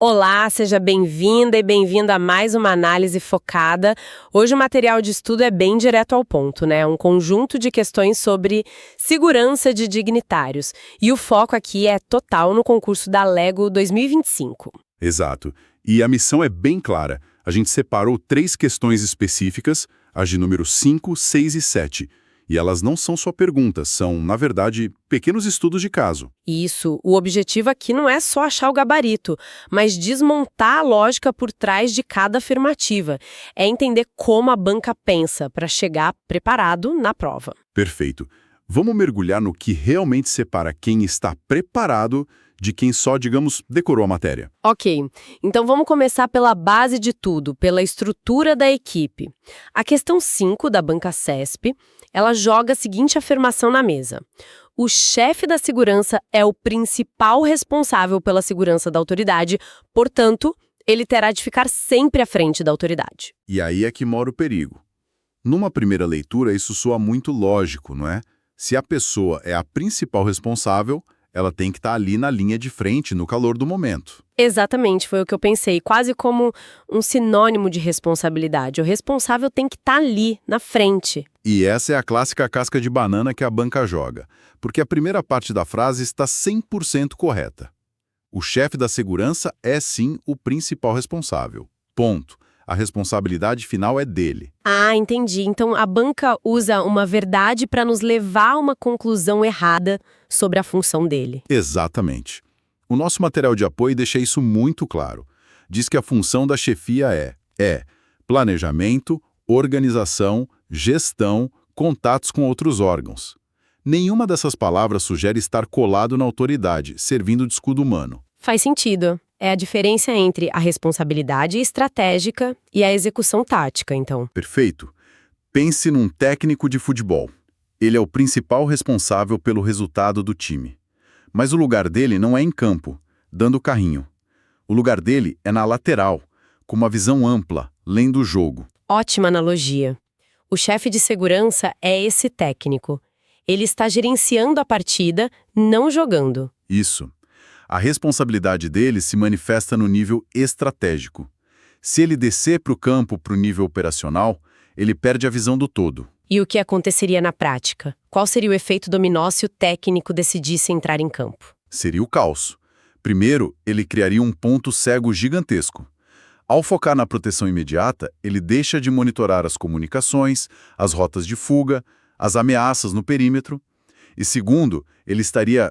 Olá, seja bem-vinda e bem-vindo a mais uma análise focada. Hoje o material de estudo é bem direto ao ponto, né? Um conjunto de questões sobre segurança de dignitários. E o foco aqui é total no concurso da Lego 2025. Exato. E a missão é bem clara. A gente separou 3 questões específicas, as de número 5, 6 e 7. E elas não são só perguntas, são, na verdade, pequenos estudos de caso. Isso, o objetivo aqui não é só achar o gabarito, mas desmontar a lógica por trás de cada afirmativa. É entender como a banca pensa para chegar preparado na prova. Perfeito. Vamos mergulhar no que realmente separa quem está preparado de quem só, digamos, decorou a matéria. Ok, então vamos começar pela base de tudo, pela estrutura da equipe. A questão 5 da banca CESP, ela joga a seguinte afirmação na mesa. O chefe da segurança é o principal responsável pela segurança da autoridade, portanto, ele terá de ficar sempre à frente da autoridade. E aí é que mora o perigo. Numa primeira leitura, isso soa muito lógico, não é? Se a pessoa é a principal responsável, ela tem que estar ali na linha de frente, no calor do momento. Exatamente, foi o que eu pensei, quase como um sinônimo de responsabilidade. O responsável tem que estar ali, na frente. E essa é a clássica casca de banana que a banca joga, porque a primeira parte da frase está 100% correta. O chefe da segurança é, sim, o principal responsável. Ponto. A responsabilidade final é dele. Ah, entendi. Então a banca usa uma verdade para nos levar a uma conclusão errada sobre a função dele. Exatamente. O nosso material de apoio deixa isso muito claro. Diz que a função da chefia é planejamento, organização, gestão, contatos com outros órgãos. Nenhuma dessas palavras sugere estar colado na autoridade, servindo de escudo humano. Faz sentido. É a diferença entre a responsabilidade estratégica e a execução tática, então. Perfeito. Pense num técnico de futebol. Ele é o principal responsável pelo resultado do time. Mas o lugar dele não é em campo, dando o carrinho. O lugar dele é na lateral, com uma visão ampla, lendo o jogo. Ótima analogia. O chefe de segurança é esse técnico. Ele está gerenciando a partida, não jogando. Isso. A responsabilidade dele se manifesta no nível estratégico. Se ele descer para o campo para o nível operacional, ele perde a visão do todo. E o que aconteceria na prática? Qual seria o efeito dominó se o técnico decidisse entrar em campo? Seria o caos. Primeiro, ele criaria um ponto cego gigantesco. Ao focar na proteção imediata, ele deixa de monitorar as comunicações, as rotas de fuga, as ameaças no perímetro. E segundo, ele estaria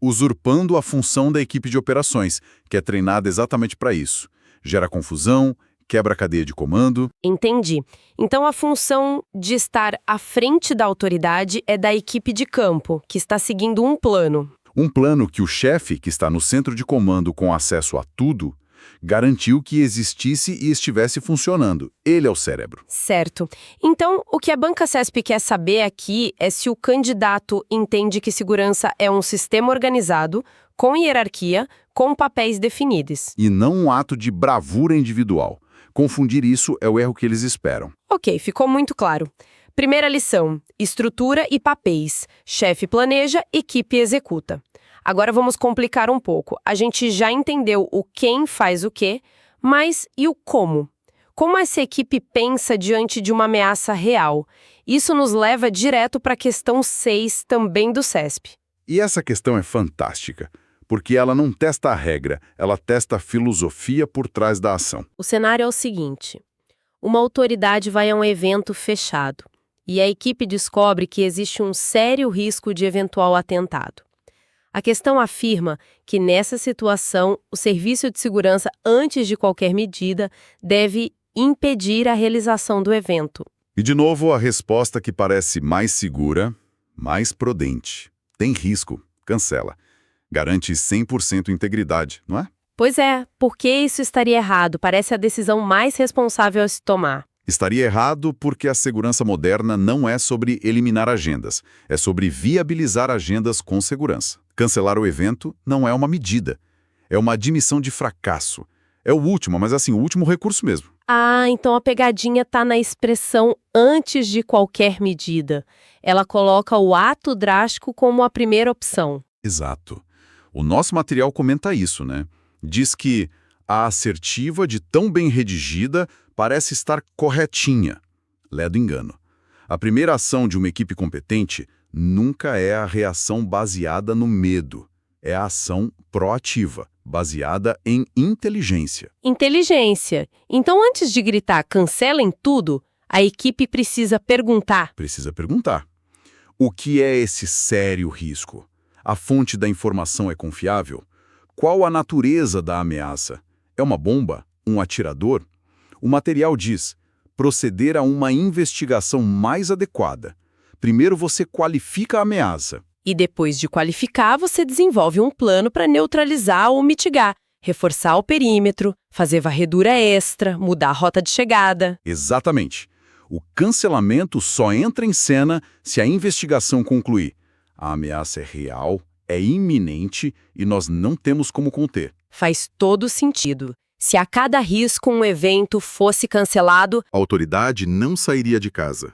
usurpando a função da equipe de operações, que é treinada exatamente para isso. Gera confusão, quebra a cadeia de comando. Entendi. Então a função de estar à frente da autoridade é da equipe de campo, que está seguindo um plano. Um plano que o chefe, que está no centro de comando com acesso a tudo, garantiu que existisse e estivesse funcionando. Ele é o cérebro. Certo. Então, o que a banca CESP quer saber aqui é se o candidato entende que segurança é um sistema organizado, com hierarquia, com papéis definidos. E não um ato de bravura individual. Confundir isso é o erro que eles esperam. Ok, ficou muito claro. Primeira lição: estrutura e papéis. Chefe planeja, equipe executa. Agora vamos complicar um pouco. A gente já entendeu o quem faz o quê, mas e o como? Como essa equipe pensa diante de uma ameaça real? Isso nos leva direto para a questão 6, também do CESP. E essa questão é fantástica, porque ela não testa a regra, ela testa a filosofia por trás da ação. O cenário é o seguinte: uma autoridade vai a um evento fechado e a equipe descobre que existe um sério risco de eventual atentado. A questão afirma que, nessa situação, o serviço de segurança, antes de qualquer medida, deve impedir a realização do evento. E, de novo, a resposta que parece mais segura, mais prudente. Tem risco, cancela. Garante 100% integridade, não é? Pois é, por que isso estaria errado? Parece a decisão mais responsável a se tomar. Estaria errado porque a segurança moderna não é sobre eliminar agendas, é sobre viabilizar agendas com segurança. Cancelar o evento não é uma medida, é uma admissão de fracasso. É o último, mas assim, o último recurso mesmo. Ah, então a pegadinha está na expressão antes de qualquer medida. Ela coloca o ato drástico como a primeira opção. Exato. O nosso material comenta isso, né? Diz que A assertiva, de tão bem redigida, parece estar corretinha. Ledo engano. A primeira ação de uma equipe competente nunca é a reação baseada no medo. É a ação proativa, baseada em inteligência. Inteligência. Então, antes de gritar cancelem tudo, a equipe precisa perguntar. Precisa perguntar. O que é esse sério risco? A fonte da informação é confiável? Qual a natureza da ameaça? É uma bomba? Um atirador? O material diz: proceder a uma investigação mais adequada. Primeiro você qualifica a ameaça. E depois de qualificar, você desenvolve um plano para neutralizar ou mitigar, reforçar o perímetro, fazer varredura extra, mudar a rota de chegada. Exatamente. O cancelamento só entra em cena se a investigação concluir. A ameaça é real, é iminente e nós não temos como conter. Faz todo sentido. Se a cada risco um evento fosse cancelado, A autoridade não sairia de casa.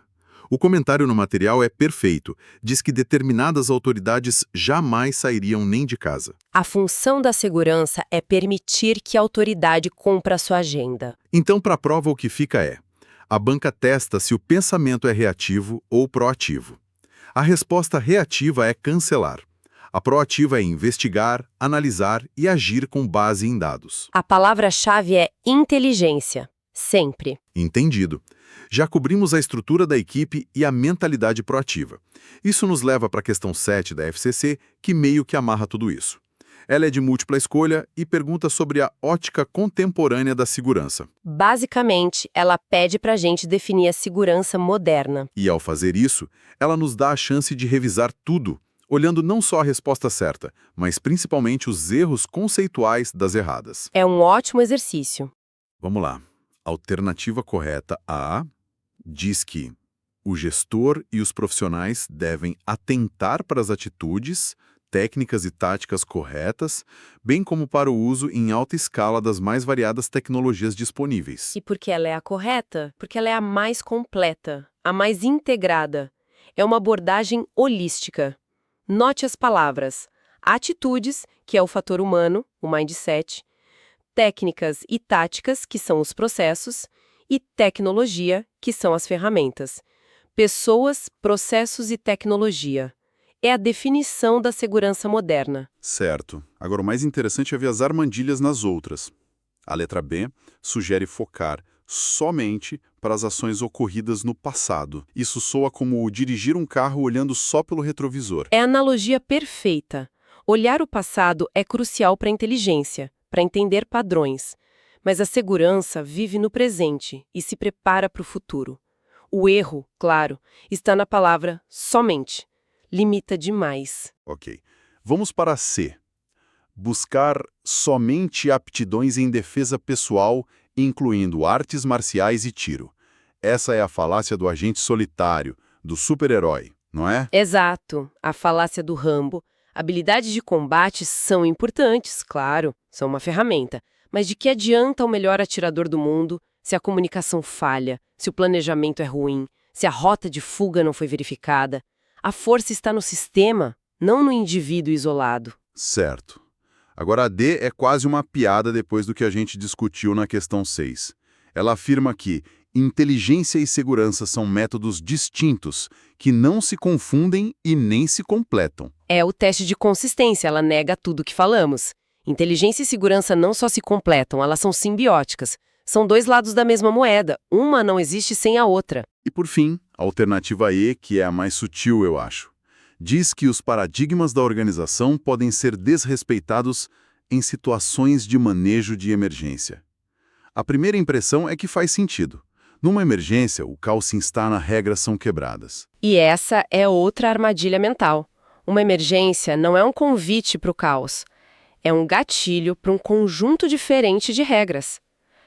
O comentário no material é perfeito. Diz que determinadas autoridades jamais sairiam nem de casa. a função da segurança é permitir que a autoridade cumpra a sua agenda. Então, para a prova, o que fica é: a banca testa se o pensamento é reativo ou proativo. A resposta reativa é cancelar. A proativa é investigar, analisar e agir com base em dados. A palavra-chave é inteligência. Sempre. Entendido. Já cobrimos a estrutura da equipe e a mentalidade proativa. Isso nos leva para a questão 7 da FCC, que meio que amarra tudo isso. Ela é de múltipla escolha e pergunta sobre a ótica contemporânea da segurança. Basicamente, ela pede para a gente definir a segurança moderna. E ao fazer isso, ela nos dá a chance de revisar tudo, olhando não só a resposta certa, mas principalmente os erros conceituais das erradas. É um ótimo exercício. Vamos lá. Alternativa correta A diz que o gestor e os profissionais devem atentar para as atitudes, técnicas e táticas corretas, bem como para o uso em alta escala das mais variadas tecnologias disponíveis. E por que ela é a correta? Porque ela é a mais completa, a mais integrada. É uma abordagem holística. Note as palavras: atitudes, que é o fator humano, o mindset, técnicas e táticas, que são os processos, e tecnologia, que são as ferramentas. Pessoas, processos e tecnologia. É a definição da segurança moderna. Certo. Agora, o mais interessante é ver as armadilhas nas outras. A letra B sugere focar somente para as ações ocorridas no passado. Isso soa como dirigir um carro olhando só pelo retrovisor. É a analogia perfeita. Olhar o passado é crucial para a inteligência, para entender padrões. Mas a segurança vive no presente e se prepara para o futuro. O erro, claro, está na palavra somente. Limita demais. Ok. Vamos para C. Buscar somente aptidões em defesa pessoal, incluindo artes marciais e tiro. Essa é a falácia do agente solitário, do super-herói, não é? Exato. A falácia do Rambo. Habilidades de combate são importantes, claro, são uma ferramenta. Mas de que adianta o melhor atirador do mundo se a comunicação falha, se o planejamento é ruim, se a rota de fuga não foi verificada? A força está no sistema, não no indivíduo isolado. Certo. Agora a D é quase uma piada depois do que a gente discutiu na questão 6. Ela afirma que inteligência e segurança são métodos distintos, que não se confundem e nem se completam. É o teste de consistência, ela nega tudo que falamos. Inteligência e segurança não só se completam, elas são simbióticas. São dois lados da mesma moeda, uma não existe sem a outra. E por fim, a alternativa E, que é a mais sutil, eu acho, diz que os paradigmas da organização podem ser desrespeitados em situações de manejo de emergência. A primeira impressão é que faz sentido. Numa emergência, o caos se instala, regras são quebradas. E essa é outra armadilha mental. Uma emergência não é um convite para o caos. É um gatilho para um conjunto diferente de regras.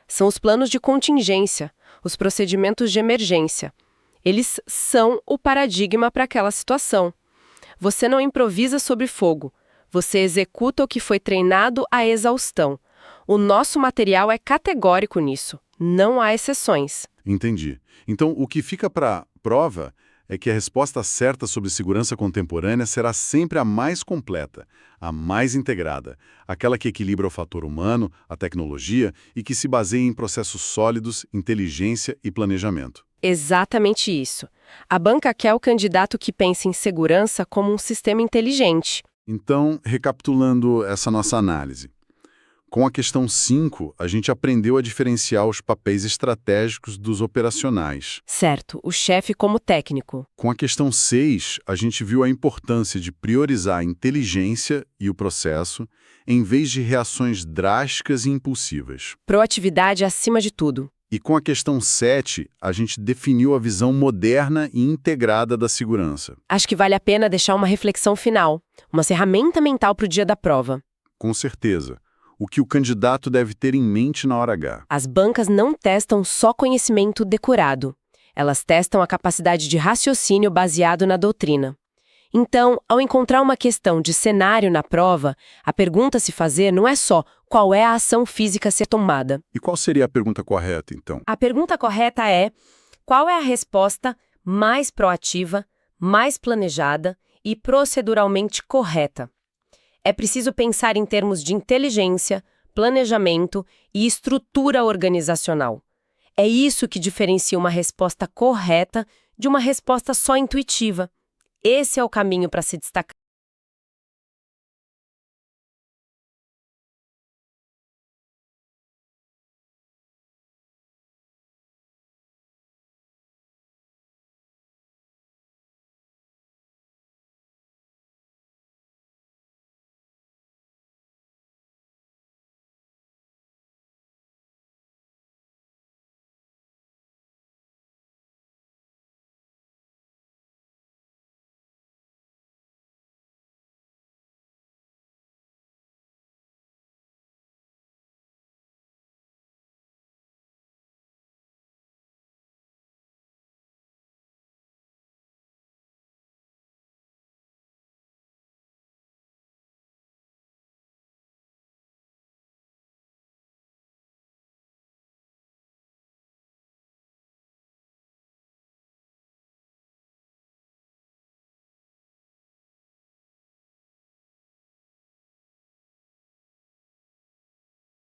São os planos de contingência, os procedimentos de emergência. Eles são o paradigma para aquela situação. Você não improvisa sobre fogo. Você executa o que foi treinado à exaustão. O nosso material é categórico nisso. Não há exceções. Entendi. Então, o que fica para prova é que a resposta certa sobre segurança contemporânea será sempre a mais completa, a mais integrada, aquela que equilibra o fator humano, a tecnologia e que se baseia em processos sólidos, inteligência e planejamento. Exatamente isso. A banca quer o candidato que pensa em segurança como um sistema inteligente. Então, recapitulando essa nossa análise. Com a questão 5, a gente aprendeu a diferenciar os papéis estratégicos dos operacionais. Certo, o chefe como técnico. Com a questão 6, a gente viu a importância de priorizar a inteligência e o processo, em vez de reações drásticas e impulsivas. Proatividade acima de tudo. E com a questão 7, a gente definiu a visão moderna e integrada da segurança. Acho que vale a pena deixar uma reflexão final, uma ferramenta mental para o dia da prova. Com certeza. O que o candidato deve ter em mente na hora H. As bancas não testam só conhecimento decorado. Elas testam a capacidade de raciocínio baseado na doutrina. Então, ao encontrar uma questão de cenário na prova, a pergunta a se fazer não é só qual é a ação física a ser tomada. E qual seria a pergunta correta, então? A pergunta correta é: qual é a resposta mais proativa, mais planejada e proceduralmente correta? É preciso pensar em termos de inteligência, planejamento e estrutura organizacional. É isso que diferencia uma resposta correta de uma resposta só intuitiva. Esse é o caminho para se destacar.